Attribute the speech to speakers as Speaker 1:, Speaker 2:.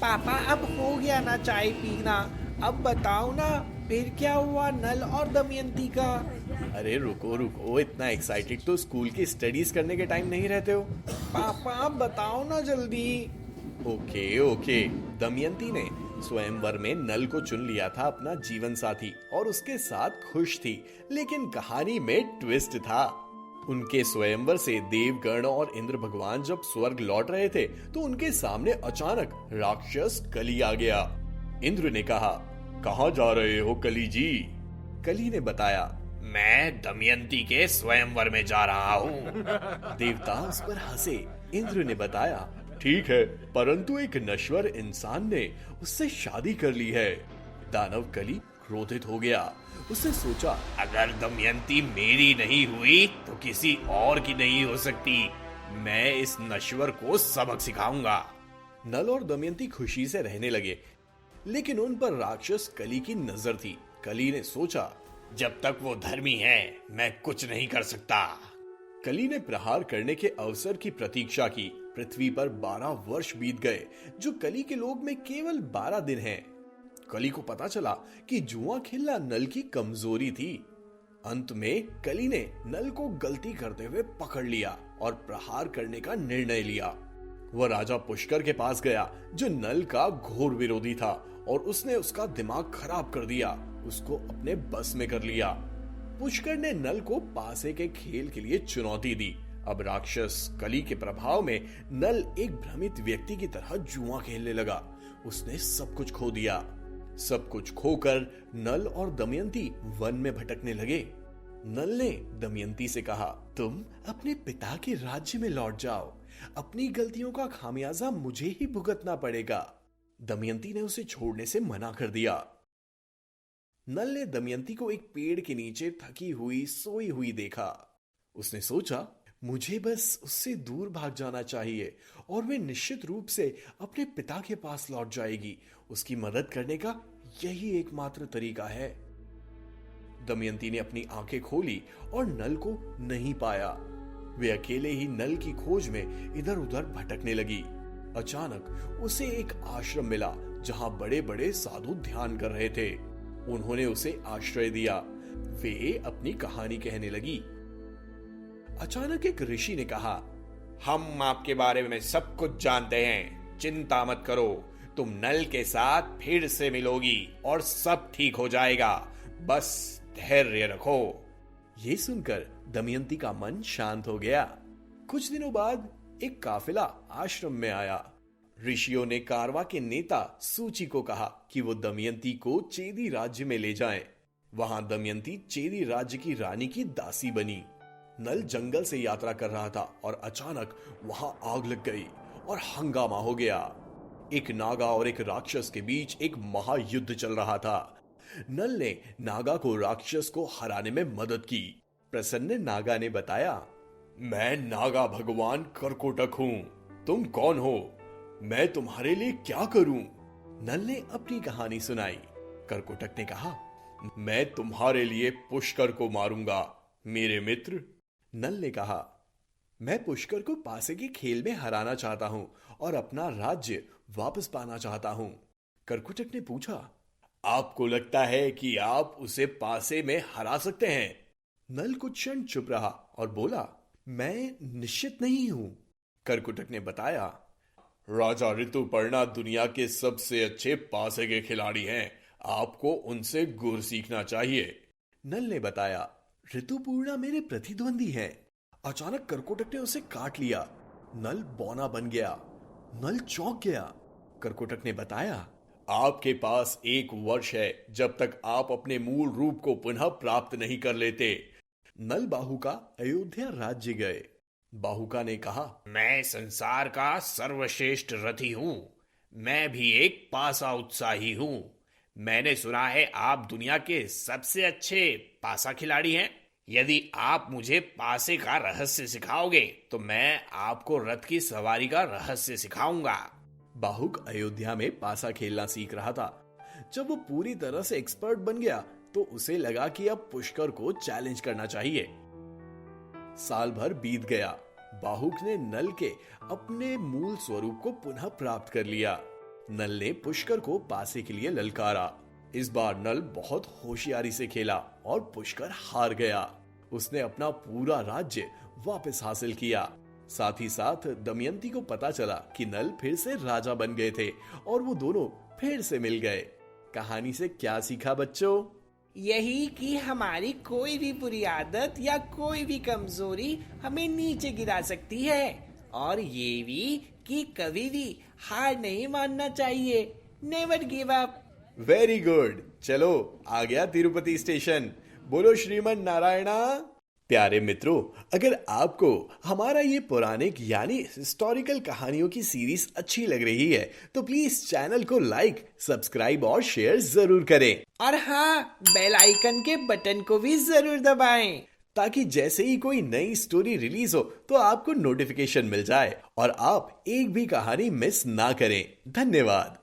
Speaker 1: पापा अब हो गया ना चाय पीना। अब बताओ ना, फिर क्या हुआ नल और दमयंती का?
Speaker 2: अरे रुको रुको, इतना एक्साइटेड तो स्कूल की स्टडीज करने के टाइम नहीं रहते हो।
Speaker 1: पापा अब बताओ ना जल्दी।
Speaker 2: Okay okay. दमयंती ने स्वयंवर में नल को चुन लिया था अपना जीवन साथी और उसके साथ खुश थी। लेकिन कहानी में ट्विस्ट था। उनके स्वयंवर से देवगण और इंद्र भगवान जब स्वर्ग लौट रहे थे तो उनके सामने अचानक राक्षस कली आ गया। इंद्र ने कहा, कहाँ जा रहे हो कली जी? कली ने बताया, मैं दमयंती के स्वयंवर में जा रहा हूँ। देवता उस पर हंसे। इंद्र ने बताया, ठीक है, परंतु एक नश्वर इंसान ने उससे शादी कर ली है। दानव कली क्रोधित हो गया। उसने सोचा, अगर दमयंती मेरी नहीं हुई तो किसी और की नहीं हो सकती। मैं इस नश्वर को सबक सिखाऊंगा। नल और दमयंती खुशी से रहने लगे, लेकिन उन पर राक्षस कली की नजर थी। कली ने सोचा, जब तक वो धर्मी है मैं कुछ नहीं कर सकता। कली ने प्रहार करने के अवसर की प्रतीक्षा की। पृथ्वी पर 12 वर्ष बीत गए, जो कली के लोग में केवल 12 दिन हैं। कली को पता चला कि जुआ खेलना नल की कमजोरी थी। अंत में कली ने नल को गलती करते हुए पकड़ लिया और प्रहार करने का निर्णय लिया। वह राजा पुष्कर के पास गया, जो नल का घोर विरोधी था, और उसने उसका दिमाग खराब कर दिया, उसको अपने बस में कर लिया। पुष्कर ने नल को पासे के खेल के लिए चुनौती दी। अब राक्षस कली के प्रभाव में नल एक भ्रमित व्यक्ति की तरह जुआ खेलने लगा। उसने सब कुछ खो दिया। सब कुछ खोकर नल और दमयंती वन में भटकने लगे। नल ने दमयंती से कहा, तुम अपने पिता के राज्य में लौट जाओ। अपनी गलतियों का खामियाजा मुझे ही भुगतना पड़ेगा। दमयंती ने उसे छोड़ने से मना कर दिया। नल ने दमयंती को एक पेड़ के नीचे थकी हुई सोई हुई देखा। उसने सोचा, मुझे बस उससे दूर भाग जाना चाहिए और वे निश्चित रूप से अपने पिता के पास लौट जाएगी। उसकी मदद करने का यही एकमात्र तरीका है। दमयंती ने अपनी आंखें खोली और नल को नहीं पाया। वे अकेले ही नल की खोज में इधर उधर भटकने लगी। अचानक उसे एक आश्रम मिला, जहां बड़े बड़े साधु ध्यान कर रहे थे। उन्होंने उसे आश्रय दिया। वे अपनी कहानी कहने लगी। अचानक एक ऋषि ने कहा, हम आपके बारे में सब कुछ जानते हैं, चिंता मत करो। तुम नल के साथ फिर से मिलोगी और सब ठीक हो जाएगा। बस धैर्य रखो। ये सुनकर दमयंती का मन शांत हो गया। कुछ दिनों बाद एक काफिला आश्रम में आया। ऋषियों ने कारवा के नेता सूची को कहा कि वो दमयंती को चेदी राज्य में ले जाएं। वहां दमयंती चेदी राज्य की रानी की दासी बनी। नल जंगल से यात्रा कर रहा था और अचानक वहां आग लग गई और हंगामा हो गया। एक नागा और एक राक्षस के बीच एक महायुद्ध चल रहा था। नल ने नागा को राक्षस को हराने में मदद की। प्रसन्न नागा ने बताया, मैं नागा भगवान करकोटक हूं। तुम कौन हो? मैं तुम्हारे लिए क्या करूं? नल ने अपनी कहानी सुनाई। करकोटक ने कहा, मैं तुम्हारे लिए पुष्कर को मारूंगा, मेरे मित्र। नल ने कहा, मैं पुष्कर को पासे के खेल में हराना चाहता हूं और अपना राज्य वापस पाना चाहता हूं। करकोटक ने पूछा, आपको लगता है कि आप उसे पासे में हरा सकते हैं? नल कुछ क्षण चुप रहा और बोला, मैं निश्चित नहीं हूं। करकोटक ने बताया, राजा ऋतुपर्णा दुनिया के सबसे अच्छे पासे के खिलाड़ी हैं। आपको उनसे गुर सीखना चाहिए। नल ने बताया, ऋतुपर्णा मेरे प्रतिद्वंदी हैं। अचानक करकोटक ने उसे काट लिया। नल बौना बन गया। नल चौंक गया। करकोटक ने बताया, आपके पास 1 वर्ष है जब तक आप अपने मूल रूप को पुनः प्राप्त नहीं कर लेते। नल बाहुका अयोध्या राज्य गए। बाहुका ने कहा, मैं संसार का सर्वश्रेष्ठ रथी हूं। मैं भी एक पासा उत्साही हूं। मैंने सुना है आप दुनिया के सबसे अच्छे पासा खिलाड़ी हैं। यदि आप मुझे पासे का रहस्य सिखाओगे तो मैं आपको रथ की सवारी का रहस्य सिखाऊंगा। बाहुक अयोध्या में पासा खेलना सीख रहा था। जब वो पूरी तरह से एक्सपर्ट बन गया तो उसे लगा कि अब पुष्कर को चैलेंज करना चाहिए। साल भर बीत गया। बाहुक ने नल के अपने मूल स्वरूप को पुनः प्राप्त कर लिया। नल ने पुष्कर को पासे के लिए ललकारा। इस बार नल बहुत होशियारी से खेला और पुष्कर हार गया। उसने अपना पूरा राज्य वापस हासिल किया। साथ ही साथ दमयंती को पता चला कि नल फिर से राजा बन गए थे और वो दोनों फिर से मिल गए। कहानी से क्या सीखा बच्चों?
Speaker 1: यही कि हमारी कोई भी बुरी आदत या कोई भी कमजोरी हमें नीचे गिरा सकती है, और ये भी कि कभी भी हार नहीं मानना चाहिए। Never give up.
Speaker 2: Very good. चलो आ गया तिरुपति स्टेशन। बोलो श्रीमन नारायणा। प्यारे मित्रों, अगर आपको हमारा ये पौराणिक यानी हिस्टोरिकल कहानियों की सीरीज अच्छी लग रही है तो प्लीज चैनल को लाइक, सब्सक्राइब और शेयर जरूर करें।
Speaker 1: और हाँ, बेल आइकन के बटन को भी जरूर दबाएं,
Speaker 2: ताकि जैसे ही कोई नई स्टोरी रिलीज हो तो आपको नोटिफिकेशन मिल जाए और आप एक भी कहानी मिस ना करें। धन्यवाद।